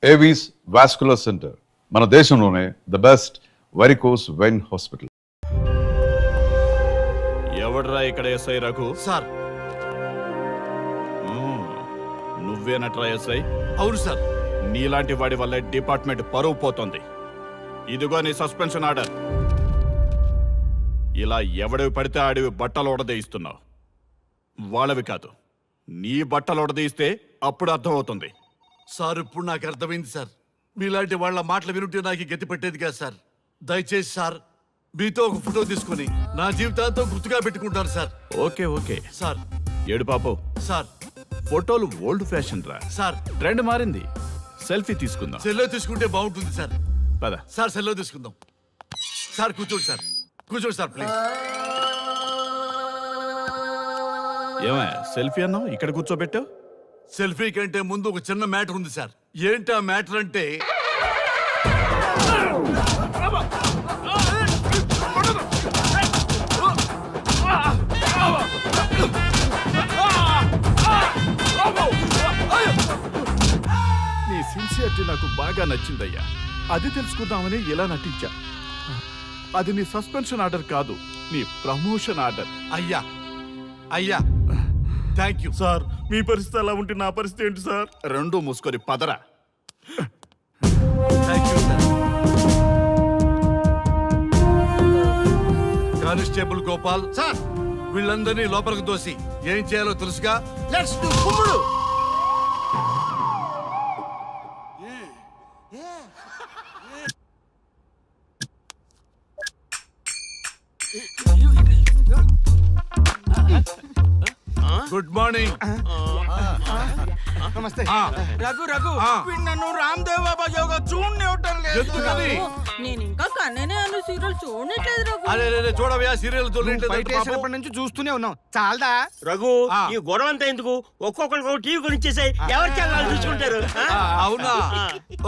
Avis vascular centre, మన దేశంలోనే the best varicose vein hospital. ఎవడ్రా ఇక్కడ ఎస్ఐ రఘు? సార్. నువ్వేనట్రా ఎస్ఐ? అవును సార్. నీలాంటి వాడి వల్లే డిపార్ట్మెంట్ పరువు పోతుంది. ఇదిగో నీ సస్పెన్షన్ ఆర్డర్. ఇలా ఎవడివి పడితే ఆడివి బట్టలు ఉడదీయిస్తున్నావు. వాళ్ళవి కాదు, నీ బట్టలు ఉడదీయిస్తే అప్పుడు అర్థమవుతుంది. సార్ ఇప్పుడు నాకు అర్థమైంది సార్. మీలాంటి వాళ్ళ మాటలు వినుంటే నాకు గతి పెట్టేది కాదు సార్. దయచేసి సార్ మీతో ఒక ఫోటో తీసుకుని నా జీవితాంతో గుర్తుగా పెట్టుకుంటాను సార్. Okay okay sir. ఏడు పాపం సార్. ఫోటోలు ఓల్డ్ ఫ్యాషన్ రా సార్. ట్రెండ్ మారింది. సెల్ఫీ తీసుకుందాం. సెల్లో తీసుకుంటే బాగుంటుంది సార్. పద సార్, సెల్లో తీసుకుందాం. సార్ కూర్చోండి సార్, కూర్చోండి సార్ ప్లీజ్. ఏమయ్య సెల్ఫీ అన్నావు, ఇక్కడ కూర్చోబెట్టావు? సెల్ఫీ కంటే ముందు ఒక చిన్న మ్యాటర్ ఉంది సార్. ఏంటి ఆ మ్యాటర్ అంటే, నీ సిన్సియరిటీ నాకు బాగా నచ్చిందయ్యా. అది తెలుసుకుందామని ఇలా నటించా. అది నీ సస్పెన్షన్ ఆర్డర్ కాదు, నీ ప్రమోషన్ ఆర్డర్. అయ్యా అయ్యా థ్యాంక్ యూ సార్. మీ పరిస్థితి అలా ఉంటే నా పరిస్థితి ఏంటి సార్? రెండు మూసుకొని పదరా. Thank you sir. Constable Gopal sir, వీళ్ళందరినీ లోపలికి దోసి ఏం చేయాలో తెలుసుగా. లెట్స్ డు కుమ్ముడు. Good morning. నమస్తే. రఘు రఘు నన్ను రామ్ దేవ్ బాబా యోగా చూడనివ్వటం లేదు. ఎందుకని? నేను ఇంకా కన్ననే అను సీరియల్ చూడట్లేదు రఘు. అరే చూడవయ్యా, సీరియల్ బయట నుంచి చూస్తూనే ఉన్నాం. చాలదా రఘు, ఈ గొడవ అంతా ఎందుకు? ఒక్కొక్కరికి ఒక టీవీ కొనిచ్చేసాయి, ఎవరి ఛానల్ చూసుకుంటారు. అవునా?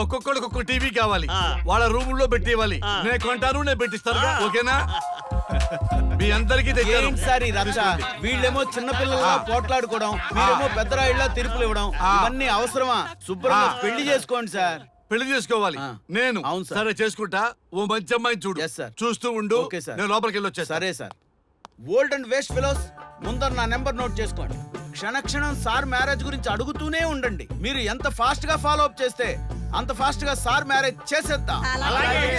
ఒక్కొక్కడికి ఒక్కొక్క టీవీ కావాలి, వాళ్ళ రూముల్లో పెట్టి ఇవ్వాలి. నేను కొంటాను, నేను పెట్టిస్తాను. ఓకేనా? మీ అందరికీ సార్ ఈ రచ్చ. వీళ్ళేమో చిన్నపిల్లలా పోట్లాడుకోవడం, మీరేమో పెద్దరాయిళ్ళ తీర్పులు ఇవ్వడం, ఇవన్నీ అవసరమా? శుభ్రంగా పెళ్లి చేసుకోండి సార్. పెళ్లి చేసుకోవాలి నేను. అవును సార్. సరే చేసుకుంటా. ఓ మంచి అమ్మాయిని చూడు. Yes, sir. చూస్తూ ఉండు. Okay, sir. నేను లోపలికి వెళ్ళి వచ్చేస్తా. సరే sir. Old and waste fellows, ముందర నా నెంబర్ నోట్ చేసుకోండి. క్షణక్షణం సార్ మ్యారేజ్ గురించి అడుగుతూనే ఉండండి. మీరు ఎంత ఫాస్ట్ గా ఫాలో అప్ చేస్తే అంత ఫాస్ట్ గా సార్ మ్యారేజ్ చేసేద్దాం.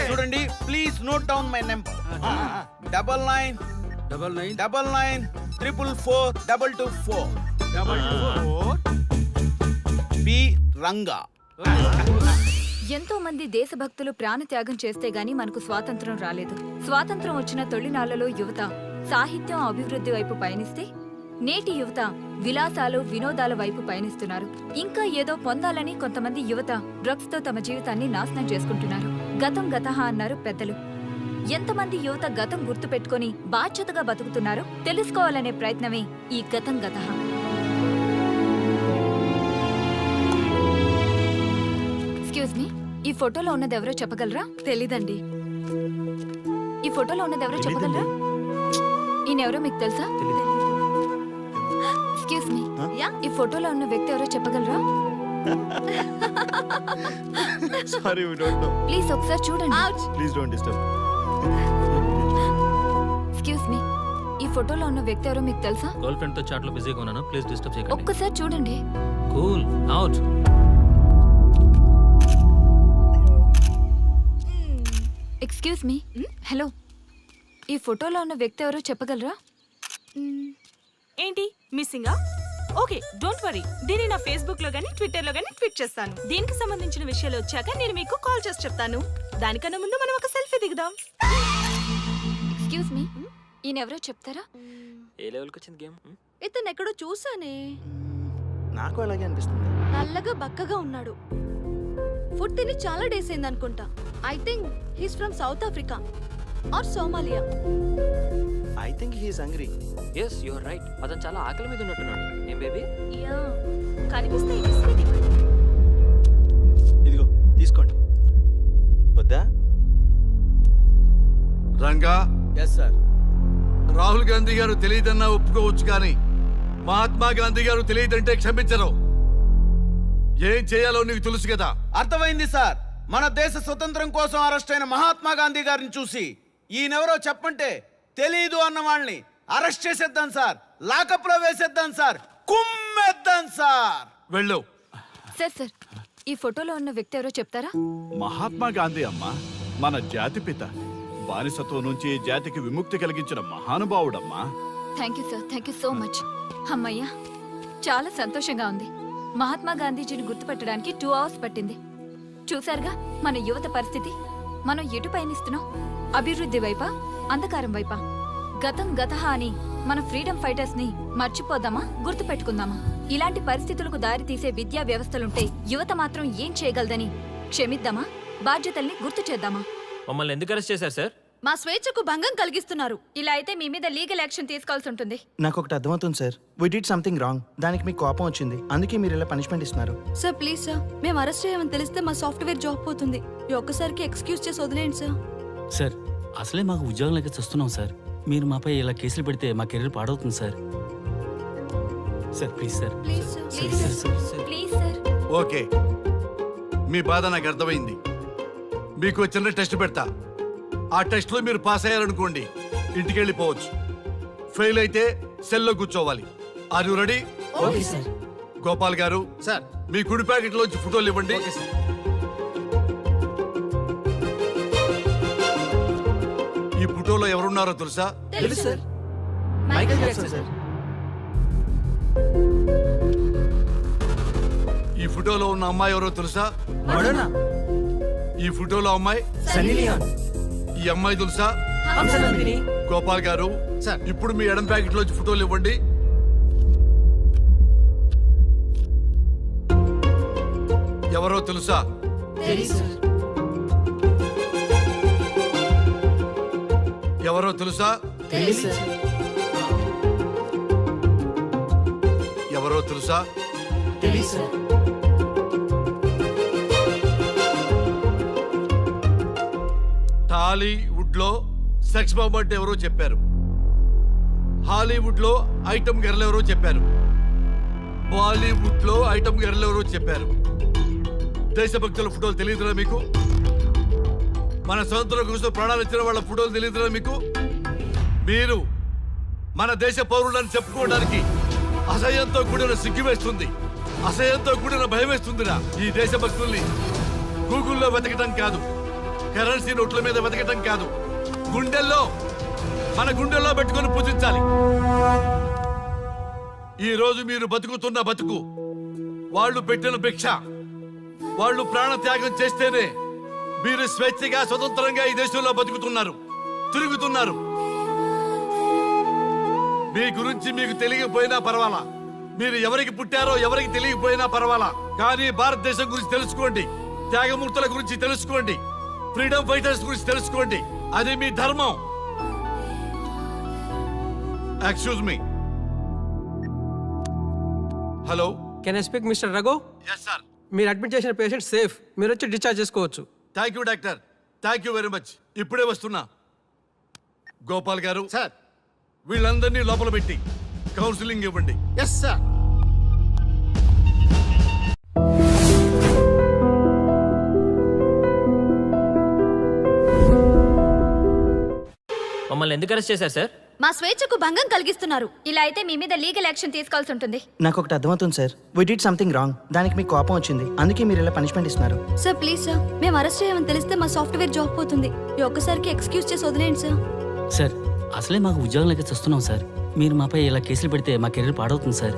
చూడండి, please note down my number. 9999442224. B Ranga. ఎంతో మంది దేశభక్తులు ప్రాణత్యాగం చేస్తే గాని మనకు స్వాతంత్రం రాలేదు. స్వాతంత్రం వచ్చిన తొలినాళ్లలో యువత సాహిత్యం అభివృద్ధి వైపు పయనిస్తే నేటి యువత విలాసాలు వినోదాల వైపు పయనిస్తున్నారు. ఇంకా ఏదో పొందాలని కొంతమంది యువత డ్రగ్స్ తో తమ జీవితాన్ని నాశనం చేసుకుంటున్నారు. గతం గతహ అన్నారు పెద్దలు. ఎంతమంది యువత గతం గుర్తు పెట్టుకుని బాధ్యతగా బతుకుతున్నారో తెలుసుకోవాలనే ప్రయత్నమే ఈ గతం గతహ. ఎక్స్క్యూజ్ మీ, ఈ ఫోటోలో ఉన్నది ఎవరో చెప్పగలరా? తెలీదండి. ఈ ఫోటోలో ఉన్నది ఎవరో చెప్పగలరా? ఈయనెవరో మీకు తెలుసా? ఎక్స్క్యూజ్ మీ, ఈ ఫోటోలో ఉన్న వ్యక్తి ఎవరో చెప్పగలరా? Sorry, we don't know. Please ఒకసారి చూడండి. Please don't disturb. Excuse me, ఈ ఫోటోలో ఉన్న వ్యక్తి ఎవరో మీకు తెలుసా? గర్ల్ ఫ్రెండ్ తో చాట్ లో బిజీగా ఉన్నాను, ప్లీజ్ డిస్టర్బ్ చేయకండి. ఒక్కసారి చూడండి. Cool out. Excuse me, hello, ఈ ఫోటోలో ఉన్న వ్యక్తి ఎవరో చెప్పగలరా? ఏంటి మిస్సింగా? Okay, don't worry. దీన్ని నా ఫేస్బుక్ లో గానీ ట్విట్టర్ లో గానీ ట్వీట్ చేస్తాను. దీనికి సంబంధించిన విషయాలు వచ్చాక నేను మీకు కాల్ చేసి చెప్తాను. దానికన్నా ముందు మనం ఒక సెల్ఫీ దిగుదాం. ఎక్స్క్యూజ్ మీ, ఈయన ఎవరో చెప్తారా? ఏ లెవెల్ కి వచ్చింది గేమ్? ఇతను ఎక్కడో చూసానే. నాకు అలాగే అనిపిస్తుంది. నల్లగా బక్కగా ఉన్నాడు. ఫుడ్ తిని చాలా డేస్ అయింది అనుకుంటా. I think he's from south Africa or Somalia. I think he is hungry. yes you are right. అతను చాలా ఆకలి మీద ఉన్నట్టున్నాడు. ఏం బేబీ? యా, కనిపిస్తే ఈ బిస్కెట్ ఇవ్వండి. ఇదిగో తీసుకోండి. వద్దా? రంగా. Yes sir. రాహుల్ గాంధీ గారు తెలియదన్నా ఒప్పుకోవచ్చు, కానీ మహాత్మా గాంధీ గారు తెలియదంటే క్షమించరు. ఏం చేయాలో నీకు తెలుసు కదా. అర్థమైంది సార్. మన దేశ స్వతంత్రం కోసం అరెస్ట్ అయిన మహాత్మా గాంధీ గారిని చూసి ఈయనెవరో చెప్పంటే తెలీదు అన్న వాళ్ళని అరెస్ట్ చేసేద్దాం సార్, లాకప్ లో వేసేద్దాం సార్, కుమ్మేద్దాం సార్. వెళ్ళు. సార్ సార్, ఈ ఫోటోలో ఉన్న వ్యక్తి ఎవరో చెప్తారా? మహాత్మా గాంధీ అమ్మ, మన జాతిపిత. బానిసత్వం నుంచి ఈ జాతికి విముక్తి కలిగించిన మహానుభావుడమ్మా. Thank you sir, thank you so much. అమ్మయ్యా, చాలా సంతోషంగా ఉంది. మహాత్మా గాంధీజీని గుర్తుపట్టడానికి 2 hours పట్టింది. చూసారుగా మన యువత పరిస్థితి. మనం ఎటు పయనిస్తున్నాం? అభివృద్ధి వైపా, అంధకారం వైపా? గతం గతహ అని మన ఫ్రీడమ్ ఫైటర్స్ ని మర్చిపోదామా, గుర్తుపెట్టుకుందామా? ఇలాంటి పరిస్థితులకు దారి తీసే విద్యా వ్యవస్థలుంటే యువత మాత్రం ఏం చేయగలదని క్షమిద్దామా, బాధ్యతల్ని గుర్తు చేద్దామా? మమ్మల్ని ఎందుకు అరెస్ట్ చేశారు సార్? మా స్వేచ్ఛకు భంగం కలిగిస్తున్నారు. ఇలా అయితే మీ మీద లీగల్ యాక్షన్ తీసుకోవాల్సి ఉంటుంది. నాకు ఒకటి అర్థమవుతుంది sir. We did something wrong. దానికి మీకు కోపం వచ్చింది, అందుకే మీరు ఇలా పనిష్మెంట్ ఇస్తున్నారు. సార్ ప్లీజ్ సార్, మేము అరెస్ట్ చేయమని తెలిస్తే మా సాఫ్ట్వేర్ జాబ్ పోతుంది. ఈ ఒక్కసారికి ఎక్స్క్యూజ్ చేసి వదిలేండి సార్. సార్ అసలే మాకు ఉద్యోగం లేక చూస్తున్నాం సార్. మీరు మాపై ఇలా కేసులు పెడితే మా కెరీర్ పాడవుతుంది sir. Sir please sir. Please sir. Sir sir sir. Please sir. Okay, మీ బాధ నాకు అర్థమైంది. మీకు చిన్న టెస్ట్ పెడతా. ఆ టెస్ట్ లో మీరు పాస్ అయ్యారనుకోండి, ఇంటికి వెళ్ళిపోవచ్చు. ఫెయిల్ అయితే సెల్లో కూర్చోవాలి. Are you ready? Okay sir. Gopal garu sir మీ కుడి ప్యాకెట్ లోంచి ఫోటోలు ఇవ్వండి. ఈ ఫోటోలో ఎవరున్నారో తెలుసా? తెలుసు సార్. Michael Jackson sir. ఈ ఫోటోలో ఉన్న అమ్మాయి ఎవరో తెలుసా? మడోనా. ఈ ఫోటోలో అమ్మాయి సన్నీ లియోన్. ఈ అమ్మాయి తెలుసా? హంసనందిని. గోపాల్ గారు సార్. ఇప్పుడు మీ ఎడం ప్యాకెట్ లోంచి ఫోటోలు ఇవ్వండి. ఎవరో తెలుసా? ఎవరో తెలుసా? ఎవరో తెలుసా? టాలీవుడ్ లో సెక్స్ బాంబ్ అంటే ఎవరో చెప్పారు. హాలీవుడ్ లో ఐటమ్ గర్ల్ ఎవరో చెప్పారు. బాలీవుడ్ లో ఐటమ్ గర్ల్ ఎవరో చెప్పారు. దేశభక్తుల ఫోటోలు తెలియదురా మీకు? మన స్వతంత్రం కోసం ప్రాణాలు ఇచ్చిన వాళ్ళ ఫోటోలు తెలియదురా మీకు? మీరు మన దేశ పౌరులని చెప్పుకోవడానికి అసహ్యంతో కూడిన సిగ్గు వేస్తుంది, అసహ్యంతో కూడిన భయం వేస్తుందిరా. ఈ దేశభక్తుల్ని గూగుల్లో వెతకటం కాదు, కరెన్సీ నోట్ల మీద వెతకటం కాదు, గుండెల్లో మన గుండెల్లో పెట్టుకొని పూజించాలి. ఈ రోజు మీరు బతుకుతున్న బతుకు వాళ్ళు పెట్టిన భిక్ష. వాళ్ళు ప్రాణ త్యాగం చేస్తేనే మీరు స్వేచ్ఛగా స్వతంత్రంగా ఈ దేశంలో బతుకుతున్నారు, తిరుగుతున్నారు. మీ గురించి మీకు తెలియకపోయినా పర్వాలా, మీరు ఎవరికి పుట్టారో ఎవరికి తెలియకపోయినా పర్వాలా, కానీ భారతదేశం గురించి తెలుసుకోండి, త్యాగమూర్తుల గురించి తెలుసుకోండి, ఫ్రీడమ్ ఫైటర్స్ గురించి తెలుసుకోండి. అది మీ ధర్మం. Excuse me. Hello, can I speak mister Raghu? Yes sir. మీరు అడ్మిట్ చేసిన పేషెంట్ సేఫ్, మీరు వచ్చి డిశ్చార్జ్ చేసుకోవచ్చు. Thank you doctor, thank you very much. ఇప్పుడే వస్తున్నా. గోపాల్ గారు సార్. వీళ్ళందరినీ లోపల పెట్టి కౌన్సిలింగ్ ఇవ్వండి. Yes sir. మమ్మల్ని ఎందుకు అరెస్ట్ చేశారు సార్? మా స్వేచ్ఛకు భంగం కలిగిస్తున్నారు. ఇలా అయితే మీ మీద లీగల్ యాక్షన్ తీసుకోవాల్సి ఉంటుంది. నాకు ఒకటి అర్థమవుతుంది sir. We did something wrong. దానికి మీకు కోపం వచ్చింది, అందుకే మీరు ఇలా పనిష్మెంట్ ఇస్తున్నారు. సార్ ప్లీజ్ సార్, మేము అరెస్ట్ చేయమని తెలిస్తే మా సాఫ్ట్వేర్ జాబ్ పోతుంది. ఈ ఒక్కసారికి ఎక్స్క్యూజ్ చేసి వదిలేండి సార్. సార్ అసలే మాకు ఉద్యోగం లేక చూస్తున్నాం సార్. మీరు మాపై ఇలా కేసులు పెడితే మా కెరీర్ పాడవుతుంది sir.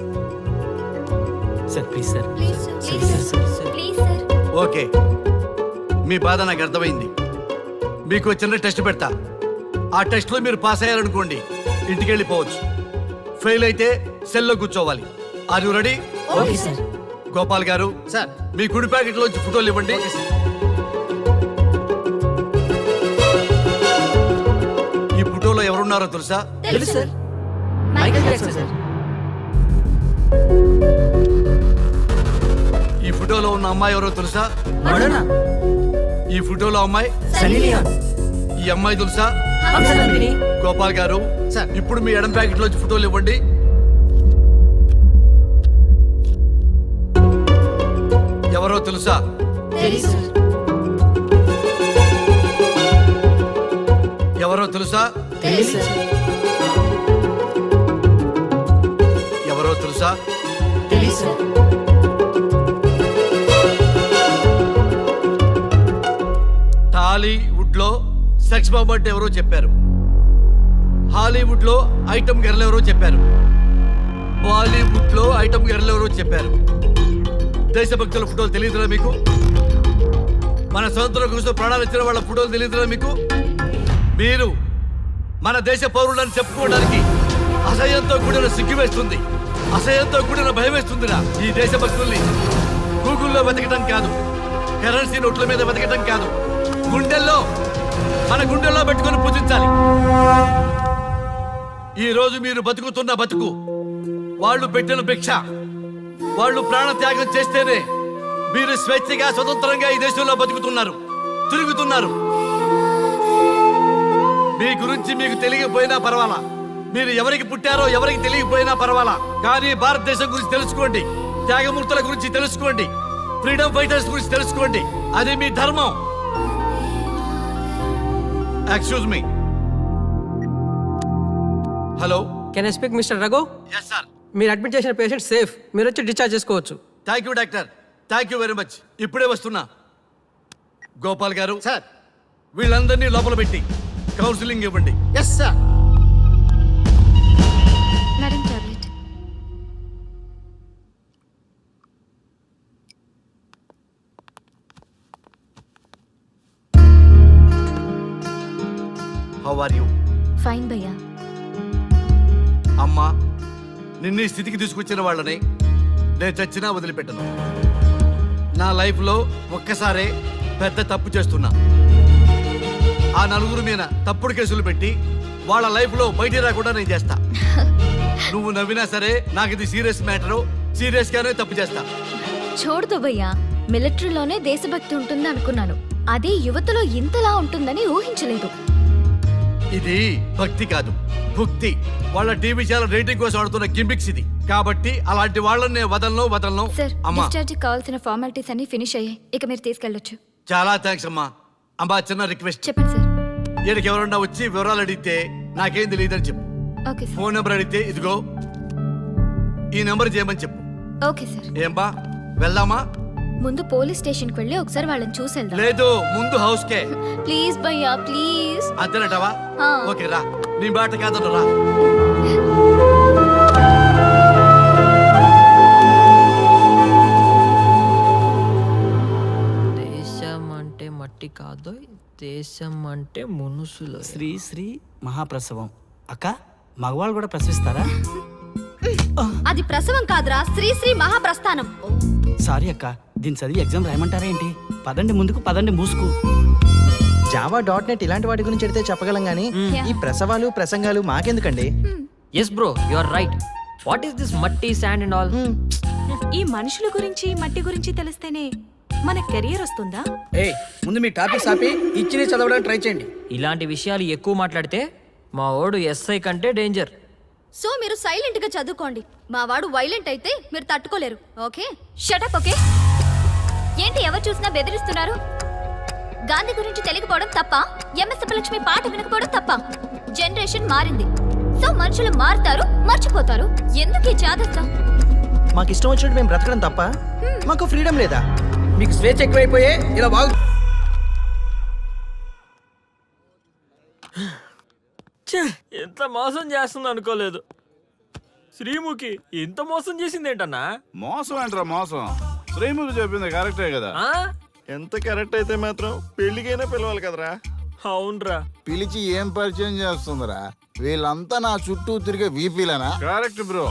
Sir please sir. Please sir. Sir sir sir. Please sir. Okay, మీ బాధ నాకు అర్థమైంది. మీకు చిన్న టెస్ట్ పెడతా. ఆ టెస్ట్ లో మీరు పాస్ అయ్యారనుకోండి, ఇంటికి వెళ్ళిపోవచ్చు. ఫెయిల్ అయితే సెల్లో కూర్చోవాలి. Are you ready? Okay sir. Gopal garu sir. మీ కుడి ప్యాకెట్ లోంచి ఫోటోలు ఇవ్వండి. ఈ ఫోటోలో ఎవరున్నారో తెలుసా? తెలుసు సార్. Michael Jackson sir. ఈ ఫోటోలో ఉన్న అమ్మాయి ఎవరో తెలుసా? మడోనా. ఈ ఫోటోలో అమ్మాయి సన్నీ లియోన్. ఈ అమ్మాయి తెలుసా? హంసనందిని. గోపాల్ గారు సార్. ఇప్పుడు మీ ఎడం ప్యాకెట్ లోంచి ఫోటోలు ఇవ్వండి. తెలుసా? ఎవరో తెలుసా? ఎవరో తెలుసా? టాలీవుడ్ లో సెక్స్ బాంబ్ అంటే ఎవరో చెప్పారు. హాలీవుడ్ లో ఐటమ్ గర్ల్ ఎవరో చెప్పారు. బాలీవుడ్ లో ఐటమ్ గర్ల్ ఎవరో చెప్పారు. దేశభక్తుల ఫోటోలు తెలియదురా మీకు? మన స్వతంత్రం కోసం ప్రాణాలు ఇచ్చిన వాళ్ళ ఫోటోలు తెలియదురా మీకు? మీరు మన దేశ పౌరులని చెప్పుకోవడానికి అసహ్యంతో కూడిన సిగ్గు వేస్తుంది, అసహ్యంతో కూడిన భయం వేస్తుందిరా. ఈ దేశభక్తుల్ని గూగుల్లో వెతకటం కాదు, కరెన్సీ నోట్ల మీద వెతకటం కాదు, గుండెల్లో మన గుండెల్లో పెట్టుకొని పూజించాలి. ఈ రోజు మీరు బతుకుతున్న బతుకు వాళ్ళు పెట్టిన భిక్ష. వాళ్ళు ప్రాణ త్యాగం చేస్తేనే మీరు స్వేచ్ఛగా స్వతంత్రంగా ఈ దేశంలో బతుకుతున్నారు, తిరుగుతున్నారు. మీ గురించి మీకు తెలియకపోయినా పర్వాలా, మీరు ఎవరికి పుట్టారో ఎవరికి తెలియకపోయినా పర్వాలా, కానీ భారతదేశం గురించి తెలుసుకోండి, త్యాగమూర్తుల గురించి తెలుసుకోండి, ఫ్రీడమ్ ఫైటర్స్ గురించి తెలుసుకోండి. అది మీ ధర్మం. Excuse me. Hello, can I speak mister Raghu? Yes sir. మీరు అడ్మిట్ చేసిన పేషెంట్ సేఫ్, మీరు వచ్చి డిశ్చార్జ్ చేసుకోవచ్చు. Thank you doctor, thank you very much. ఇప్పుడే వస్తున్నా. గోపాల్ గారు సార్, వీళ్ళందరినీ లోపల పెట్టి కౌన్సిలింగ్ ఇవ్వండి. Yes sir. Madam tablet. How are you? Fine భయ్యా. అమ్మా, నిన్ను ఈ స్థితికి తీసుకొచ్చిన వాళ్ళని నేను చచ్చినా వదిలిపెట్టను. నా లైఫ్లో ఒక్కసారే పెద్ద తప్పు చేస్తున్నా. ఆ నలుగురు మీద తప్పుడు కేసులు పెట్టి వాళ్ళ లైఫ్లో బయట రాకుండా నేను చేస్తా. నువ్వు నవ్వినా సరే నాకు ఇది సీరియస్ మ్యాటరు, సీరియస్ గానే తప్పు చేస్తా. చూడదు భయ్యా, మిలిటరీలోనే దేశభక్తి ఉంటుంది అనుకున్నాను, అదే యువతలో ఇంతలా ఉంటుందని ఊహించలేదు. ఇది భక్తి కాదు, భుక్తి. వాళ్ళ టీవీ ఛానల్ రేటింగ్ కోసం ఆడుతున్న గిమిక్స్ ఇది. కాబట్టి అలాంటి వాళ్ళని నేను వదలను. సార్, అమ్మా, డిశ్చార్జ్ కావాల్సిన ఫార్మాలిటీస్ అన్ని ఫినిష్ అయ్యాయి, ఇక మీరు తీసుకెళ్ళొచ్చు. చాలా థ్యాంక్స్ అమ్మా. అమ్మా, చిన్న రిక్వెస్ట్. చెప్పండి సార్. ఈయనకి ఎవరన్నా వచ్చి వివరాలు అడిగితే నాకేం తెలియదని చెప్పు. Okay sir. ఫోన్ నెంబర్ అడిగితే ఇదిగో ఈ నెంబర్ చేయమని చెప్పు. Okay sir. ఏం బా, వెళ్దామా? ముందు పోలీస్ స్టేషన్కి వెళ్ళి ఒకసారి వాళ్ళని చూసి వెళ్దాం. లేదు, ముందు హౌస్ కే. ప్లీజ్ భయ్యా, ప్లీజ్. అంతేనటవా? ఆ. ఓకే రా, నీ బాట కాదను రా. దేశం అంటే మట్టి కాదు, దేశం అంటే మనుషులు. శ్రీ శ్రీ మహాప్రసవం. అక్క, మగవాళ్ళు కూడా ప్రసవిస్తారా? అది ప్రసవం కాదురా, శ్రీ శ్రీ మహాప్రస్థానం. సారీ అక్క, దీని చదివి ఎగ్జామ్ రాయమంటారా ఏంటి? పదండి ముందుకు, పదండి మూసుకు. java.net ఇలాంటి వాటి గురించి అడిగితే చెప్పగలం గానీ ఈ ప్రసవాలు ప్రసంగాలు మాకెందుకండి? Yes bro, you are right. What is this matti, sand and all? ఈ మనుషుల గురించి మట్టి గురించి తెలిస్తేనే మన కెరియర్ వస్తుందా? ముందు మీ టాపిక్ ఆపి ఇచ్చి చదవడానికి ట్రై చేయండి. ఇలాంటి విషయాలు ఎక్కువ మాట్లాడితే మా ఓడు ఎస్ఐ కంటే డేంజర్. సో మీరు సైలెంట్ గా చదువుకోండి. మా వాడు వైలెంట్ అయితే మీరు తట్టుకోలేరు. Okay, shut up. ఓకే. ఏంటి ఎవరు చూసినా బెదిరిస్తున్నారు? గాంధీ గురించి తెలియకపోవడం తప్ప, ఎంఎస్ సుబ్బలక్ష్మి పాట వినకపోవడం తప్ప? జనరేషన్ మారింది, సో మనుషులు మారుతారు, మర్చిపోతారు. ఎందుకు ఈ చాదస్తం? మాకు ఇష్టం వచ్చినట్టు మేము బ్రతకడం తప్ప మాకు ఫ్రీడమ్ లేదా? మీకు స్వేచ్ఛ ఎక్కువైపోయే ఇలా బాగు. ఎంత మోసం చేస్తుంది అనుకోలేదు. శ్రీముఖి ఇంత మోసం చేసింది ఏంటన్నా? మోసం ఏంట్రా మోసం? శ్రీముఖి చెప్పింది కరెక్టే కదా. ఎంత కరెక్ట్ అయితే మాత్రం పెళ్లికైనా పిలవాలి కదరా. అవునరా. పిలిచి ఏం పరిచయం చేస్తుందిరా? వీళ్ళంతా నా చుట్టూ తిరిగే వీపీలేనా? కరెక్ట్ బ్రో,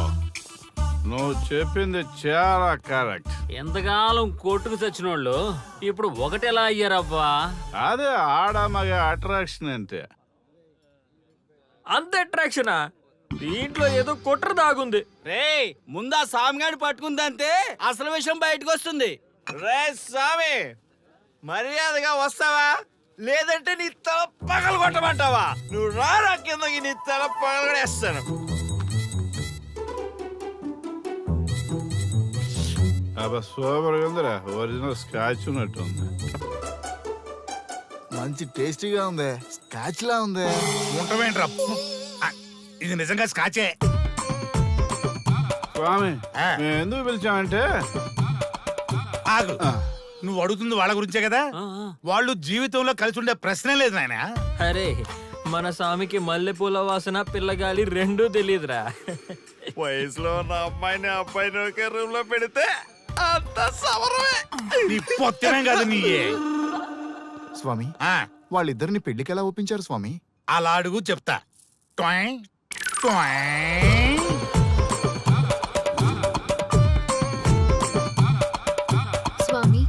నువ్వు చెప్పింది చాలా కరెక్ట్. ఎంతకాలం కొట్టుకు చచ్చినోళ్ళు ఇప్పుడు ఒకటెలా అయ్యారబ్బా? అదే ఆడ మగ అట్రాక్షన్ అంటే. అంత అట్రాక్షనా? దీంట్లో ఏదో కుట్ర దాగుంది. రే, ముందా సామిగాడి పట్టుకుందంటే అసలు విషయం బయటకు వస్తుంది. రే స్వామి, మర్యాదగా వస్తావా లేదంటే నీ తల పగలు కొట్టమంటావా? నువ్వు రారా కిందకి, నీ తల పగలగడేస్తాను. అబ్బా సూపర్ ఉందిరా, ఒరిజినల్ స్కాచ్ ఉన్నట్టుంది. మంచి టేస్టీగా ఉంది, స్కాచ్ లా ఉంది. ఉంటామేంట్రా ఇది నిజంగా స్కాచే. స్వామి మేము ఎందుకు పిలిచామంటే ఆగు, నువ్వు అడుగుతుంది వాళ్ళ గురించే కదా. వాళ్ళు జీవితంలో కలిసి ఉండే ప్రశ్నే లేదు నాయన. అరే మన స్వామికి మల్లెపూల వాసన పిల్లగాలి రెండూ తెలియదురా. వయసులో ఉన్న అబ్బాయిని ఒకే రూమ్ లో పెడితే అంత సవరమే. నీ పొత్తమే కాదు నీ స్వామి వాళ్ళిద్దరిని పెళ్లికి ఎలా ఒప్పించారు స్వామి? అలా అడుగు చెప్తా. ట్వాయ్, ట్వాయ్. స్వామి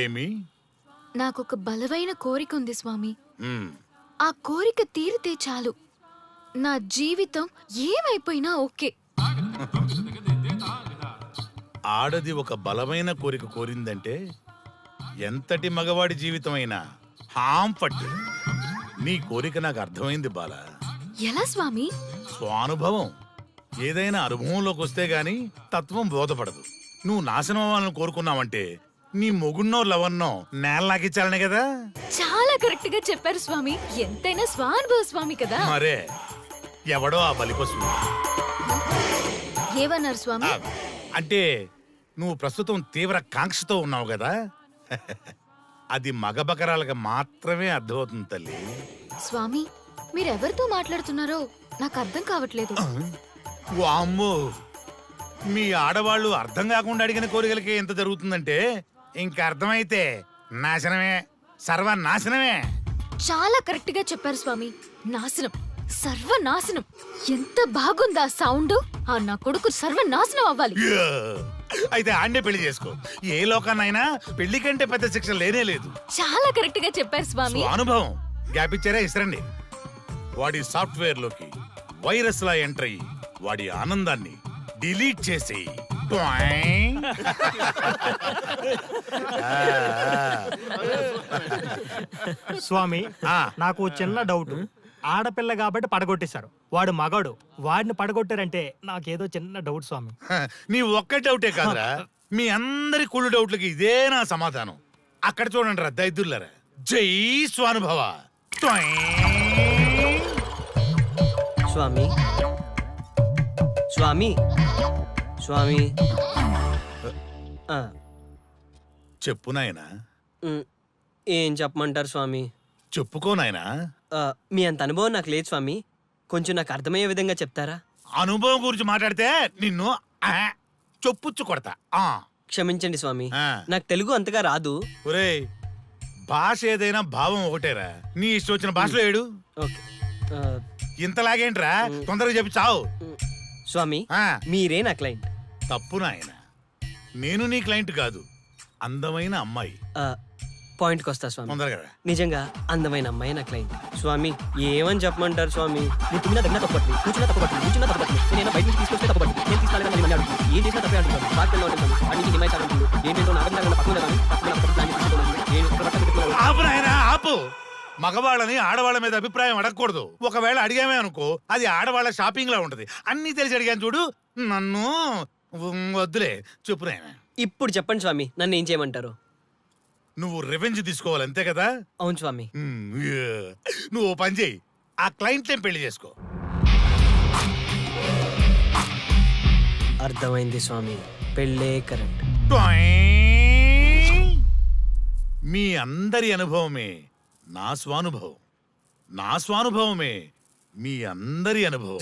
ఏమి? నాకొక బలమైన కోరిక ఉంది స్వామి. మ్, ఆ కోరిక తీరితే చాలు, నా జీవితం ఏమైపోయినా ఓకే. ఆడది ఒక బలమైన కోరిక కోరిందంటే ఎంతటి మగవాడి జీవితమైనా హాం పట్టు. నీ కోరిక నాకు అర్థమైంది బాల. ఎలా స్వామి? స్వానుభవం. ఏదైనా అనుభవంలోకి వస్తే గాని తత్వం బోధపడదు. నువ్వు నాశనం అవ్వాలని కోరుకున్నావంటే నీ మొగున్నో లవన్నో నేల నాకిచ్చాలనే కదా. చాలా కరెక్ట్ గా చెప్పారు స్వామి. ఎంతైనా స్వానుభవ స్వామి కదా. మరే ఎవడో ఆ బలిపశువు. ఏమన్నారు స్వామి? అంటే నువ్వు ప్రస్తుతం తీవ్ర కాంక్షతో ఉన్నావు కదా. అది మగ బకరాలకు మాత్రమే అర్థమవుతుంది తల్లి. స్వామి మీరెవరితో మాట్లాడుతున్నారో నాకు అర్థం కావట్లేదు. వామ్మో, మీ ఆడవాళ్ళు అర్థం కాకుండా అడిగిన కోరికలకి ఎంత జరుగుతుందంటే ఇంకా అర్థమైతే నాశనమే, సర్వనాశనమే. చాలా కరెక్ట్ గా చెప్పారు స్వామి. నాశనం, సర్వనాశనం. ఎంత బాగుందా సౌండ్. ఆ నా కొడుకు సర్వనాశనం అవ్వాలి. యా! అయితే ఆండే పెళ్లి చేసుకో. ఏ లోకాన్నైనా పెళ్లి కంటే పెద్ద శిక్ష లేనే లేదు. చాలా కరెక్ట్ గా చెప్పారు స్వామి. అనుభవం. గ్యాప్ ఇచ్చారా? ఇసరండి. వాడి సాఫ్ట్వేర్ లోకి వైరస్ లా ఎంటర్ అయ్యి వాడి ఆనందాన్ని డిలీట్ చేసి స్వామి నాకు చిన్న డౌట్. ఆడపిల్ల కాబట్టి పడగొట్టేశారు, వాడు మగాడు, వాడిని పడగొట్టారంటే నాకేదో చిన్న డౌట్ స్వామి. నీ ఒక్క డౌటే కాదురా, మీ అందరి కుళ్ళు డౌట్లకి ఇదే నా సమాధానం. అక్కడ చూడండి రా దైదుర్లరా. జై స్వానుభవ. స్వామి స్వామి స్వామి చెప్పు నాయనా. ఏం చెప్పమంటారు స్వామి? చెప్పుకో నాయనా. మీ అంత అనుభవం నాకు లేదు స్వామి, కొంచెం నాకు అర్థమయ్యే విధంగా చెప్తారా? అనుభవం గురించి మాట్లాడితే నిన్ను చొప్పుచ్చు కొడతా. క్షమించండి స్వామి, నాకు తెలుగు అంతగా రాదు. ఒరేయ్, భాష ఏదైనా భావం ఒకటేరా. నీ ఇష్టం వచ్చిన భాషలో ఏడు. ఓకే. ఇంతలాగేంట్రా, తొందరగా చెప్పి చావు. స్వామి మీరే నా క్లయింట్. తప్పు నాయన, నేను నీ క్లయింట్ కాదు, అందమైన అమ్మాయి. పాయింట్కి వస్తా స్వామి. తొందరగా. నిజంగా అందమైన అమ్మాయి నా క్లయింట్. స్వామి ఏమని చెప్పమంటారు స్వామి? నేను తిన్నా దగ్గర తప్పట్లేదు, కూర్చున్నా తప్పట్లేదు, కూర్చున్నా తప్పట్లేదు, నేను బయట నుంచి తీసుకొస్తే తప్పట్లేదు, నేను తీసుకెళ్ళగా మళ్ళీ అడుగుతుంది, ఏం చేసినా తప్పే అంటున్నాను, బాగా ఉంటుంది, అన్నింటి హిమాయి సాగుతుంది, ఏంటంటో నాకు పక్కన ఆపు నాయనా, ఆపు. మగవాళ్ళని ఆడవాళ్ళ మీద అభిప్రాయం అడగకూడదు. ఒకవేళ అడిగామే అనుకో, అది ఆడవాళ్ళ షాపింగ్ లా ఉంటది. అన్ని తెలిసి అడిగాను చూడు, నన్ను వద్దులే. చెప్పు నాయనా. ఇప్పుడు చెప్పండి స్వామి, నన్ను ఏం చేయమంటారు? నువ్వు రివెంజ్ తీసుకోవాలి, అంతే కదా? అవును స్వామి. నువ్వు ఓ పని చేయి, ఆ క్లయింట్ పెళ్లి చేసుకో. అర్థమైంది స్వామి, పెళ్ళే కరెక్ట్. మీ అందరి అనుభవమే నా స్వానుభవం, నా స్వానుభవమే మీ అందరి అనుభవం.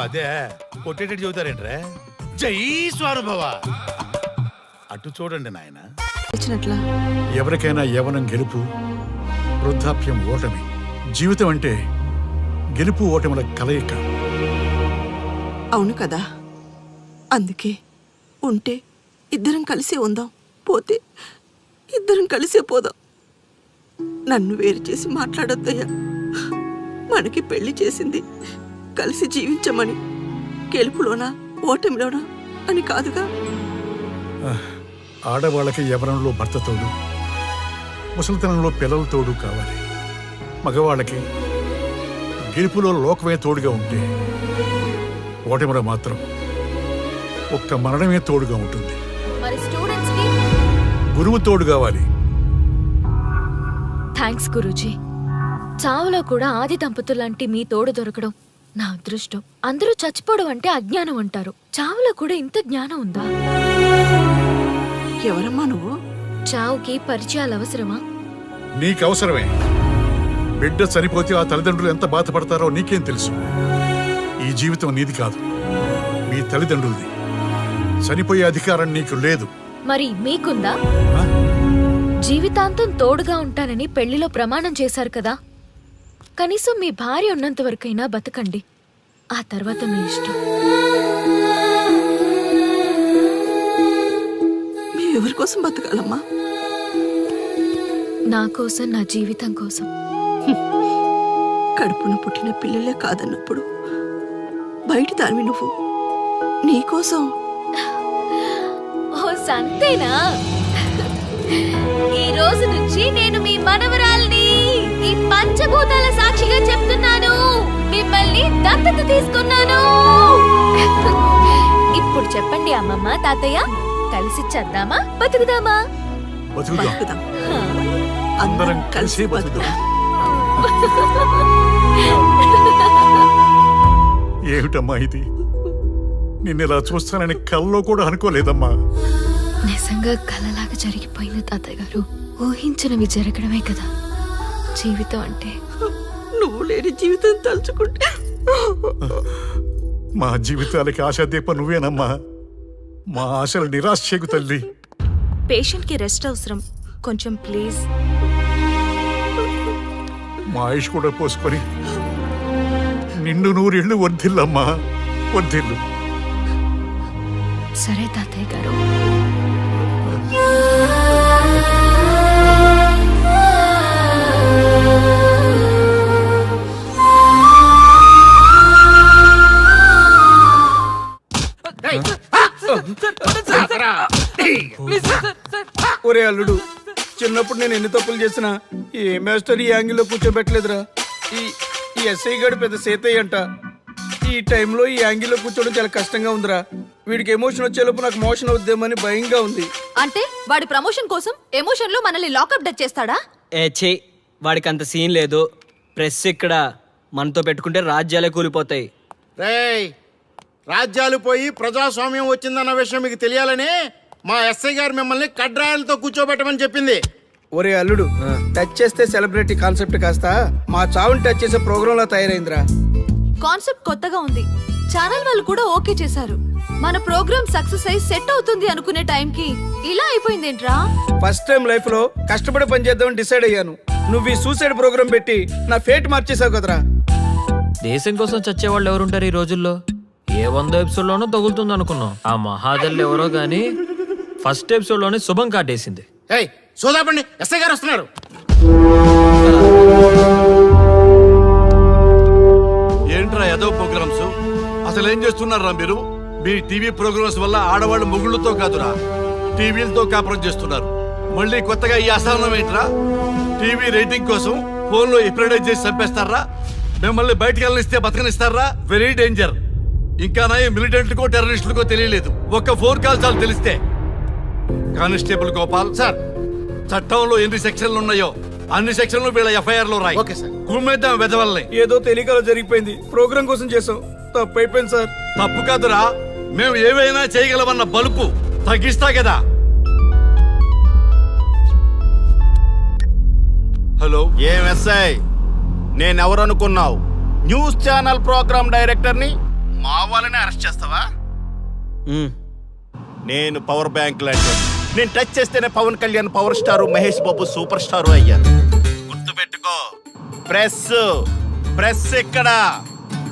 అదే కొట్టేటట్టు చెబుతారేంట్రా? జై స్వానుభవ. అటు చూడండి నాయన. ఎవరికైనా యవ్వనం గెలుపు, వృద్ధాప్యం ఓటమి. జీవితం అంటే గెలుపు ఓటముల కలయిక. అవును కదా, అందుకే ఉంటే ఇద్దరం కలిసే ఉందాం, పోతే ఇద్దరం కలిసే పోదాం. నన్ను వేరు చేసి మాట్లాడొద్దయ్యా. మనకి పెళ్లి చేసింది కలిసి జీవించమని, గెలుపులోనా ఓటమిలోనా అని కాదుగా. ఆడవాళ్ళకి యవ్వనంలో భర్త తోడు, ముసలితనంలో పిల్లల తోడు కావాలి. మగవాళ్ళకి గెలుపులో లోకమే తోడుగా ఉంటే, ఓటమిలో మాత్రం ఒక్క మరణమే తోడుగా ఉంటుంది. మరి స్టూడెంట్స్ కి గురువు తోడు కావాలి. థ్యాంక్స్ గురూజీ. చావులో కూడా ఆది దంపతులాంటి మీ తోడు దొరకడం నా అదృష్టం. అందరూ చచ్చిపోవడం అంటే అజ్ఞానం అంటారు. చావులో కూడా ఇంత జ్ఞానం ఉందా? ఎవరమ్మా నువ్వు? చావుకి పరిచయాలు అవసరమా? నీకు అవసరమే. బిడ్డ చనిపోతే ఆ తల్లిదండ్రులు ఎంత బాధపడతారో నీకేం తెలుసు? ఈ జీవితం నీది కాదు, మీ తల్లిదండ్రులది. చనిపోయే అధికారం నీకు లేదు. మరి మీకుందా? ఆ? జీవితాంతం తోడుగా ఉంటానని పెళ్లిలో ప్రమాణం చేశారు కదా. కనీసం మీ భార్య ఉన్నంత వరకైనా బతకండి. ఆ తర్వాత మీ ఇష్టం. ఎవరి కోసం బతకాలమ్మా? నా కోసం, నా జీవితం కోసం. కడుపున పుట్టిన పిల్లలే కాదన్నప్పుడు బయట దానివి నువ్వు నీకోసం. ఓ సంతేనా? ఈ రోజు నుంచి నేను మీ మనవరాల్ని. ఈ పంచభూతాల సాక్షిగా చెప్తున్నాను, మిమ్మల్ని దత్తత తీసుకున్నాను. ఇప్పుడు చెప్పండి అమ్మమ్మ, తాతయ్య, కలిసి చద్దామా బతుకుదామా? బతుకుదాం. అందరం కలిసి బతుకుదాం. ఏమిటమ్మా ఇది? నిన్నెలా చూస్తానని కల్లో కూడా అనుకోలేదమ్మా. నిజంగా కలలాగా జరిగిపోయింది తాతయ్య గారు. ఊహించినవి జరగడమే కదా జీవితం అంటే. నువ్వు లేని జీవితం తలుచుకుంటే మా జీవితాలకి ఆశాదీప నువ్వేనమ్మా. మా ఆశలు నిరాశ చేయకు తల్లి. పేషెంట్ కి రెస్ట్ అవసరం, కొంచెం ప్లీజ్. మా ఆయుష్ కూడా పోసుకొని నిండు నూరేళ్లు వర్ధిల్లమ్మా, వర్ధిల్లు. సరే తాతయ్య గారు. ఒరే అల్లుడు, చిన్నప్పుడు నేను ఎన్ని తప్పులు చేసినా ఏ మాస్టర్ ఈ యాంగిల్లో కూర్చోబెట్టలేదురా. ఈ ఎస్ఐ గడు పెద్ద సేతయ్య అంట. ఈ టైంలో ఈ యాంగిల్లో కూర్చోవడం చాలా కష్టంగా ఉందిరా. వీడికి ఎమోషన్ వచ్చేలోపు నాకు మోషన్ అవుద్దేమని భయంగా ఉంది. అంటే వాడి ప్రమోషన్ కోసం ఎమోషన్ లో మనల్ని లాకప్ డెత్ చేస్తాడా? ఛీ, వాడికి అంత సీన్ లేదు. ప్రెస్ ఇక్కడ మనతో పెట్టుకుంటే రాజ్యాలే కూలిపోతాయి. రేయ్, రాజ్యాలు పోయి ప్రజాస్వామ్యం వచ్చిందన్న విషయం మీకు తెలియాలని మా ఎస్ఐ గారు మిమ్మల్ని కడ్రాయలతో కూర్చోబెట్టమని చెప్పింది. ఒరే అల్లుడు, టచ్ చేస్తే సెలబ్రిటీ కాన్సెప్ట్ కాస్త మా చావుని టచ్ చేసే ప్రోగ్రామ్ లా తయారైందిరా. కాన్సెప్ట్ కొత్తగా ఉంది. ఛానల్ వాళ్ళు కూడా ఓకే చేశారు. మన ప్రోగ్రామ్ సక్సెస్ అయి సెట్ అవుతుంది అనుకునే టైంకి ఇలా అయిపోయిందేంట్రా? ఫస్ట్ టైం లైఫ్ లో కష్టపడి పని చేద్దామని డిసైడ్ అయ్యాను. నువ్వు ఈ సూసైడ్ ప్రోగ్రామ్ పెట్టి నా ఫేట్ మార్చేసావు కదరా. దేశం కోసం చచ్చేవాళ్ళు ఎవరుంటారు ఈ రోజుల్లో? ఏ 100 ఎపిసోడ్లోనో తగులుతుంది అనుకున్నాం. ఆ మహాదల్ ఎవరో గానీ ఫస్ట్ ఎపిసోడ్లోనే శుభం కాటేసింది. ఏయ్ సోదాపండి, ఎస్ఐ గారు వస్తున్నారు. ఏంట్రా ఏదో ప్రోగ్రామ్స్? అసలు ఏం చేస్తున్నారా మీరు? మీ టీవీ ప్రోగ్రామ్స్ వల్ల ఆడవాళ్ళు మొగుళ్ళతో కాదురా, టీవీలతో కాపురం చేస్తున్నారు. మళ్ళీ కొత్తగా ఈ అసహనం ఏంట్రా? టీవీ రేటింగ్ కోసం ఫోన్లో ఎప్రిడైజ్ చేసి చంపేస్తారా? మిమ్మల్ని బయటకు వెళ్ళనిస్తే బతకనిస్తారా? Very danger. ఇంకా నా మిలిటెంట్లకో టెర్రరిస్టులకో తెలియలేదు, ఒక్క ఫోన్ కాల్ చాలు తెలిస్తే. కానిస్టేబుల్ గోపాల్ సార్, చట్టంలో ఎన్ని సెక్షన్లు ఉన్నాయో అన్ని సెక్షన్లు వీళ్ళ ఎఫ్ఐఆర్ లో రాయి. Okay sir. కుమ్మేద్దాం వెదవల్ని. ఏదో తెలియకలో జరిగిపోయింది. ప్రోగ్రామ్ కోసం చేసాం, తప్పైపోయింది సార్. తప్పు కాదురా, మేము ఏవైనా చేయగలమన్న బలుపు తగ్గిస్తా కదా. హలో, ఏం ఎస్ఐ, నేనెవరనుకున్నావు? న్యూస్ ఛానల్ ప్రోగ్రామ్ డైరెక్టర్ని. మా వాళ్ళని అరెస్ట్ చేస్తావా? నేను పవర్ బ్యాంక్ లాంటి. నేను టచ్ చేస్తేనే Pawan Kalyan power star, Mahesh Babu super star అయ్యారు. గుర్తుపెట్టుకో, ప్రెస్ ఇక్కడ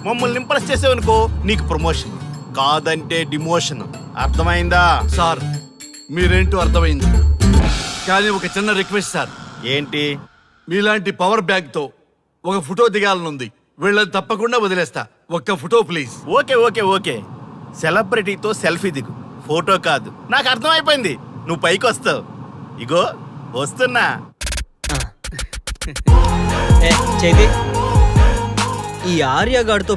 మమ్మల్ని ఇంప్రెస్ చేసేవనుకో నీకు ప్రమోషన్, కాదంటే డిమోషన్. అర్థమైందా? సార్ మీరేంటో అర్థమైంది, కానీ ఒక చిన్న రిక్వెస్ట్ సార్. ఏంటి? మీలాంటి పవర్ బ్యాంక్ తో ఒక ఫోటో దిగాలనుంది. వీళ్ళని తప్పకుండా వదిలేస్తా, ఒక్క photo please. Okay okay okay, సెలబ్రిటీతో సెల్ఫీ దిగు, ఫోటో కాదు. నాకు అర్థమైపోయింది, నువ్వు పైకి వస్తావు. ఇగో వస్తున్నా. చైతి, ఈ ఆర్యగాడితో